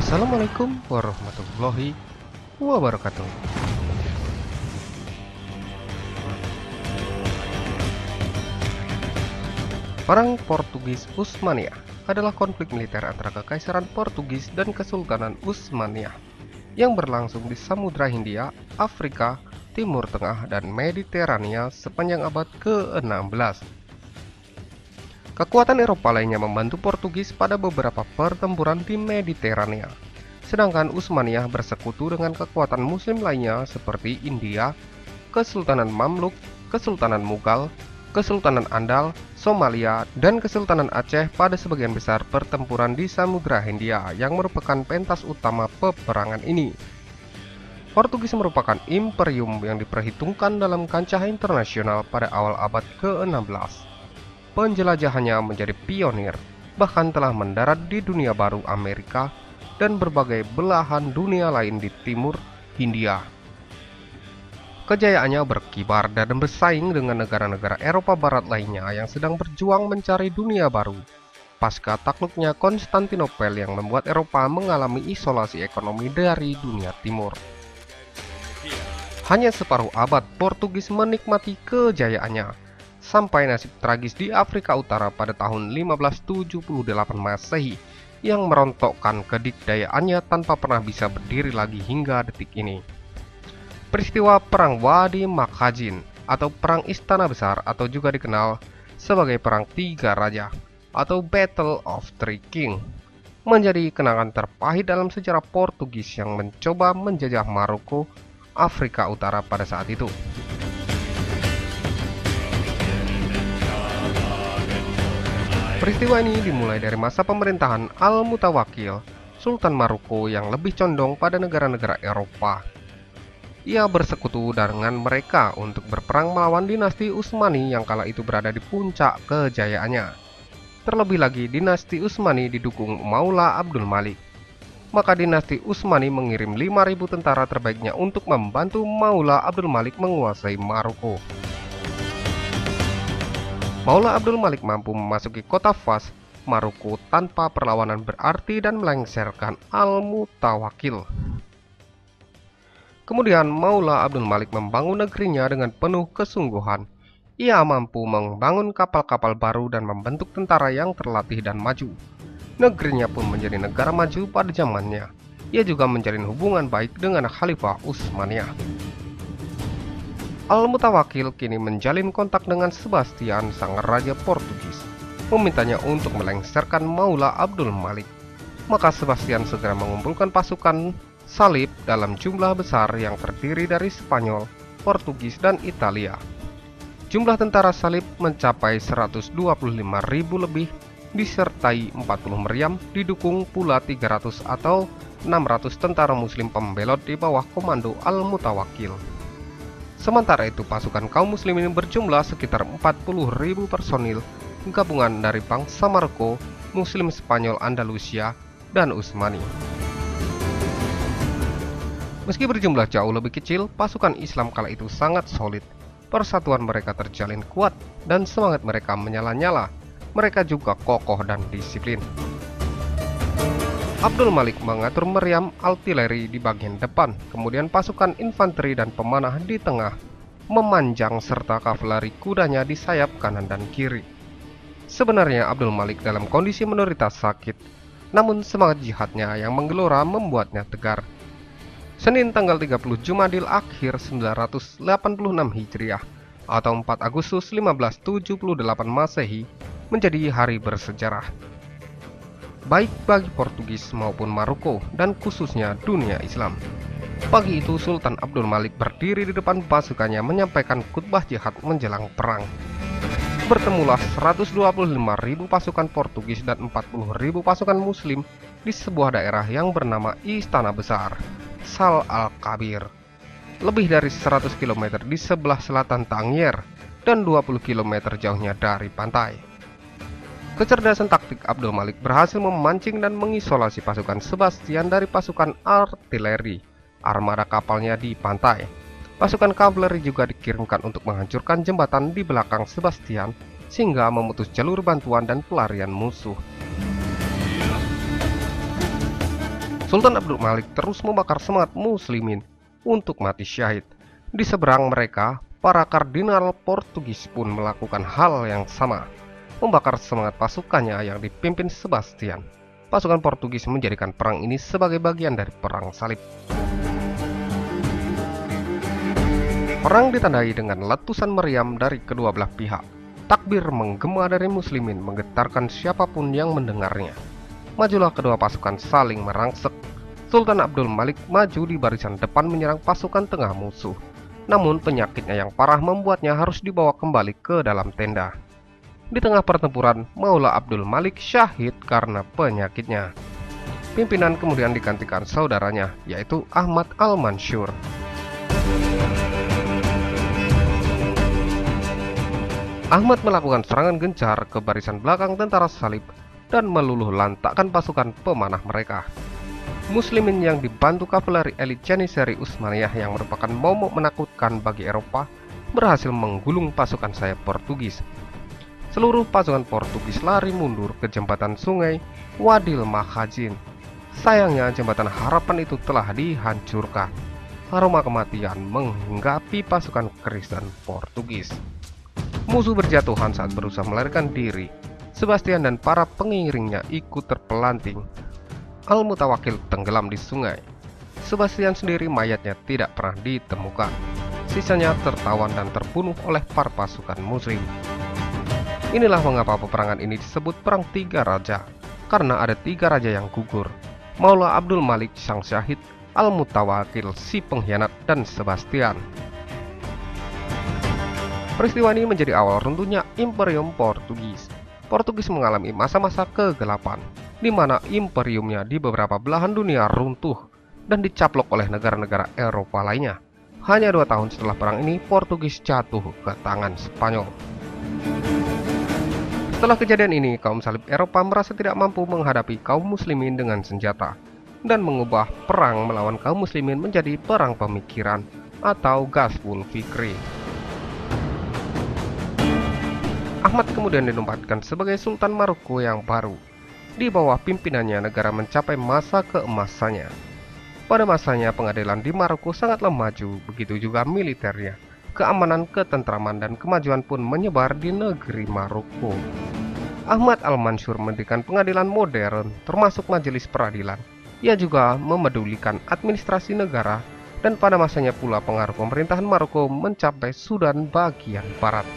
Assalamualaikum warahmatullahi wabarakatuh. Perang Portugis Utsmaniyah adalah konflik militer antara Kekaisaran Portugis dan Kesultanan Utsmaniyah yang berlangsung di Samudra Hindia, Afrika, Timur Tengah, dan Mediterania sepanjang abad ke-16. Kekuatan Eropa lainnya membantu Portugis pada beberapa pertempuran di Mediterania, sedangkan Utsmaniyah bersekutu dengan kekuatan Muslim lainnya seperti India, Kesultanan Mamluk, Kesultanan Mughal, Kesultanan Andal, Somalia, dan Kesultanan Aceh pada sebagian besar pertempuran di Samudra Hindia yang merupakan pentas utama peperangan ini. Portugis merupakan imperium yang diperhitungkan dalam kancah internasional pada awal abad ke-16. Penjelajahannya menjadi pionir, bahkan telah mendarat di dunia baru Amerika dan berbagai belahan dunia lain di timur Hindia. Kejayaannya berkibar dan bersaing dengan negara-negara Eropa Barat lainnya yang sedang berjuang mencari dunia baru pasca takluknya Konstantinopel yang membuat Eropa mengalami isolasi ekonomi dari dunia timur. Hanya separuh abad Portugis menikmati kejayaannya, sampai nasib tragis di Afrika Utara pada tahun 1578 Masehi yang merontokkan kedikdayaannya tanpa pernah bisa berdiri lagi hingga detik ini. Peristiwa Perang Wadi Makhazin atau Perang Istana Besar atau juga dikenal sebagai Perang Tiga Raja atau Battle of Three Kings menjadi kenangan terpahit dalam sejarah Portugis yang mencoba menjajah Maroko, Afrika Utara pada saat itu. Peristiwa ini dimulai dari masa pemerintahan Al-Mutawakkil, Sultan Maroko yang lebih condong pada negara-negara Eropa. Ia bersekutu dengan mereka untuk berperang melawan dinasti Utsmani yang kala itu berada di puncak kejayaannya. Terlebih lagi, dinasti Utsmani didukung Maula Abdul Malik. Maka dinasti Utsmani mengirim 5.000 tentara terbaiknya untuk membantu Maula Abdul Malik menguasai Maroko. Maula Abdul Malik mampu memasuki kota Fas, Maroko tanpa perlawanan berarti dan melengsarkan Al-Mutawakkil. Kemudian Maula Abdul Malik membangun negerinya dengan penuh kesungguhan. Ia mampu membangun kapal-kapal baru dan membentuk tentara yang terlatih dan maju. Negerinya pun menjadi negara maju pada zamannya. Ia juga menjalin hubungan baik dengan Khalifah Utsmaniyah. Al-Mutawakkil kini menjalin kontak dengan Sebastian, sang raja Portugis, memintanya untuk melengsarkan Maula Abdul Malik. Maka Sebastian segera mengumpulkan pasukan salib dalam jumlah besar yang terdiri dari Spanyol, Portugis, dan Italia. Jumlah tentara salib mencapai 125.000 lebih, disertai 40 meriam, didukung pula 300 atau 600 tentara muslim pembelot di bawah komando Al-Mutawakkil. Sementara itu pasukan kaum muslim ini berjumlah sekitar 40.000 personil gabungan dari bangsa Maroko, Muslim Spanyol Andalusia, dan Utsmani. Meski berjumlah jauh lebih kecil, pasukan Islam kala itu sangat solid. Persatuan mereka terjalin kuat dan semangat mereka menyala-nyala. Mereka juga kokoh dan disiplin. Abdul Malik mengatur meriam artileri di bagian depan, kemudian pasukan infanteri dan pemanah di tengah, memanjang serta kavaleri kudanya di sayap kanan dan kiri. Sebenarnya Abdul Malik dalam kondisi menderita sakit, namun semangat jihadnya yang menggelora membuatnya tegar. Senin tanggal 30 Jumadil Akhir 986 Hijriah atau 4 Agustus 1578 Masehi menjadi hari bersejarah, baik bagi Portugis maupun Maroko dan khususnya dunia Islam. Pagi itu Sultan Abdul Malik berdiri di depan pasukannya menyampaikan khutbah jihad menjelang perang. Bertemulah 125.000 pasukan Portugis dan 40.000 pasukan Muslim di sebuah daerah yang bernama Istana Besar, Sal Al-Kabir, lebih dari 100 km di sebelah selatan Tangier dan 20 km jauhnya dari pantai. Kecerdasan taktik Abdul Malik berhasil memancing dan mengisolasi pasukan Sebastian dari pasukan artileri, armada kapalnya di pantai. Pasukan kavaleri juga dikirimkan untuk menghancurkan jembatan di belakang Sebastian sehingga memutus jalur bantuan dan pelarian musuh. Sultan Abdul Malik terus membakar semangat muslimin untuk mati syahid. Di seberang mereka, para kardinal Portugis pun melakukan hal yang sama, membakar semangat pasukannya yang dipimpin Sebastian. Pasukan Portugis menjadikan perang ini sebagai bagian dari perang salib. Perang ditandai dengan letusan meriam dari kedua belah pihak. Takbir menggema dari muslimin menggetarkan siapapun yang mendengarnya. Majulah kedua pasukan saling merangsek. Sultan Abdul Malik maju di barisan depan menyerang pasukan tengah musuh. Namun penyakitnya yang parah membuatnya harus dibawa kembali ke dalam tenda. Di tengah pertempuran, Maula Abdul Malik syahid karena penyakitnya. Pimpinan kemudian digantikan saudaranya, yaitu Ahmad Al-Mansur. Ahmad melakukan serangan gencar ke barisan belakang tentara salib dan meluluh lantakkan pasukan pemanah mereka. Muslimin yang dibantu kavaleri elit Janissary Utsmaniyah yang merupakan momok menakutkan bagi Eropa berhasil menggulung pasukan sayap Portugis. Seluruh pasukan Portugis lari mundur ke jembatan sungai Wadil Makhajin. Sayangnya jembatan harapan itu telah dihancurkan. Aroma kematian menghinggapi pasukan Kristen Portugis. Musuh berjatuhan saat berusaha melarikan diri. Sebastian dan para pengiringnya ikut terpelanting. Al-Mutawakil tenggelam di sungai. Sebastian sendiri mayatnya tidak pernah ditemukan. Sisanya tertawan dan terbunuh oleh para pasukan muslim. Inilah mengapa peperangan ini disebut Perang Tiga Raja, karena ada tiga raja yang gugur. Maula Abdul Malik sang syahid, Al-Mutawakil si pengkhianat, dan Sebastian. Peristiwa ini menjadi awal runtuhnya Imperium Portugis. Portugis mengalami masa-masa kegelapan, di mana imperiumnya di beberapa belahan dunia runtuh dan dicaplok oleh negara-negara Eropa lainnya. Hanya 2 tahun setelah perang ini, Portugis jatuh ke tangan Spanyol. Setelah kejadian ini, kaum salib Eropa merasa tidak mampu menghadapi kaum muslimin dengan senjata dan mengubah perang melawan kaum muslimin menjadi perang pemikiran atau Ghazwul Fikri. Ahmad kemudian ditempatkan sebagai Sultan Maroko yang baru. Di bawah pimpinannya negara mencapai masa keemasannya. Pada masanya pengadilan di Maroko sangatlah maju, begitu juga militernya. Keamanan, ketentraman, dan kemajuan pun menyebar di negeri Maroko. Ahmad Al-Mansur mendirikan pengadilan modern, termasuk majelis peradilan. Ia juga memedulikan administrasi negara, dan pada masanya pula pengaruh pemerintahan Maroko mencapai Sudan bagian barat.